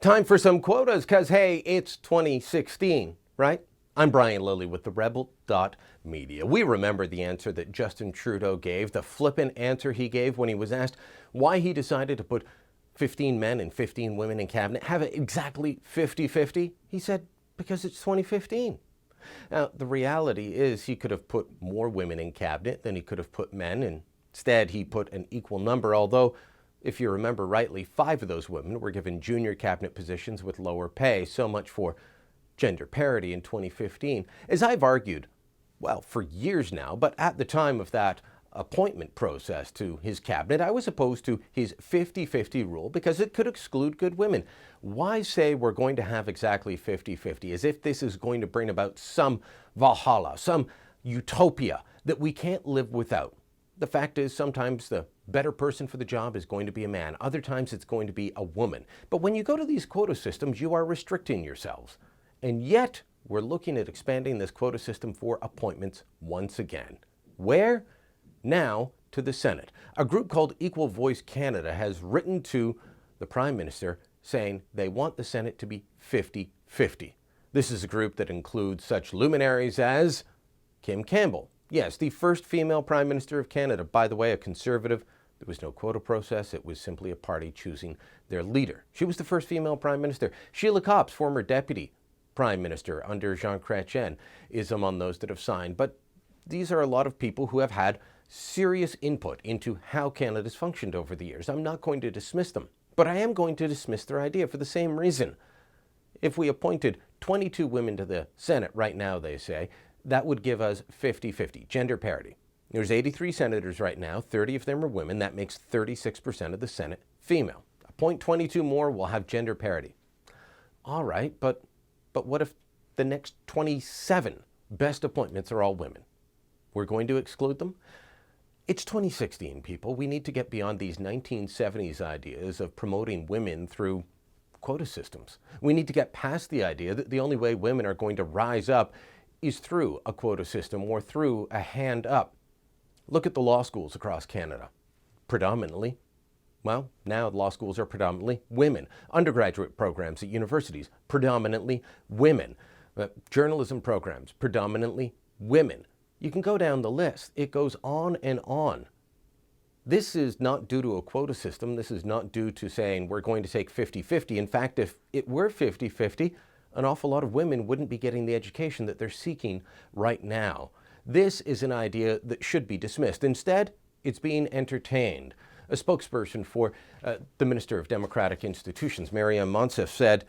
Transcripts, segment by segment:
Time for some quotas, because, hey, it's 2016, right? I'm Brian Lilley with TheRebel.Media. We remember the answer that Justin Trudeau gave, the flippant answer he gave when he was asked why he decided to put 15 men and 15 women in cabinet, have it exactly 50-50. He said, because it's 2015. Now, the reality is he could have put more women in cabinet than he could have put men, and instead he put an equal number, although if you remember rightly, 5 of those women were given junior cabinet positions with lower pay. So much for gender parity in 2015. As I've argued, well, for years now, but at the time of that appointment process to his cabinet, I was opposed to his 50-50 rule because it could exclude good women. Why say we're going to have exactly 50-50 as if this is going to bring about some Valhalla, some utopia that we can't live without? The fact is, sometimes the better person for the job is going to be a man. Other times it's going to be a woman. But when you go to these quota systems, you are restricting yourselves. And yet, we're looking at expanding this quota system for appointments once again. Where? Now to the Senate. A group called Equal Voice Canada has written to the Prime Minister saying they want the Senate to be 50-50. This is a group that includes such luminaries as Kim Campbell. Yes, the first female Prime Minister of Canada, by the way, a Conservative. There was no quota process. It was simply a party choosing their leader. She was the first female Prime Minister. Sheila Copps, former Deputy Prime Minister under Jean Chrétien, is among those that have signed. But these are a lot of people who have had serious input into how Canada's functioned over the years. I'm not going to dismiss them, but I am going to dismiss their idea for the same reason. If we appointed 22 women to the Senate right now, they say, that would give us 50-50, gender parity. There's 83 senators right now, 30 of them are women. That makes 36% of the Senate female. Appoint 22 more, we'll have gender parity. All right, but what if the next 27 best appointments are all women? We're going to exclude them? It's 2016, people. We need to get beyond these 1970s ideas of promoting women through quota systems. We need to get past the idea that the only way women are going to rise up is through a quota system or through a hand up. Look at the law schools across Canada. Predominantly, well, now law schools are predominantly women. Undergraduate programs at universities, predominantly women. Journalism programs, predominantly women. You can go down the list. It goes on and on. This is not due to a quota system. This is not due to saying we're going to take 50-50. In fact, if it were 50-50, an awful lot of women wouldn't be getting the education that they're seeking right now. This is an idea that should be dismissed. Instead, it's being entertained. A spokesperson for the Minister of Democratic Institutions, Maryam Monsef, said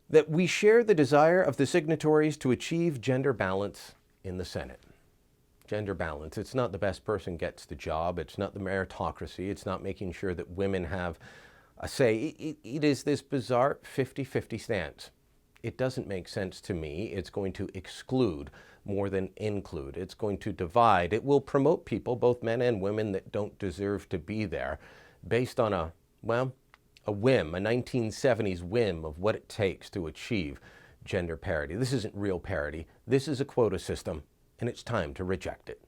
that we share the desire of the signatories to achieve gender balance in the Senate. Gender balance. It's not the best person gets the job. It's not the meritocracy. It's not making sure that women have a say. It is this bizarre 50-50 stance. It doesn't make sense to me. It's going to exclude more than include. It's going to divide. It will promote people, both men and women, that don't deserve to be there based on a whim, a 1970s whim of what it takes to achieve gender parity. This isn't real parity. This is a quota system, and it's time to reject it.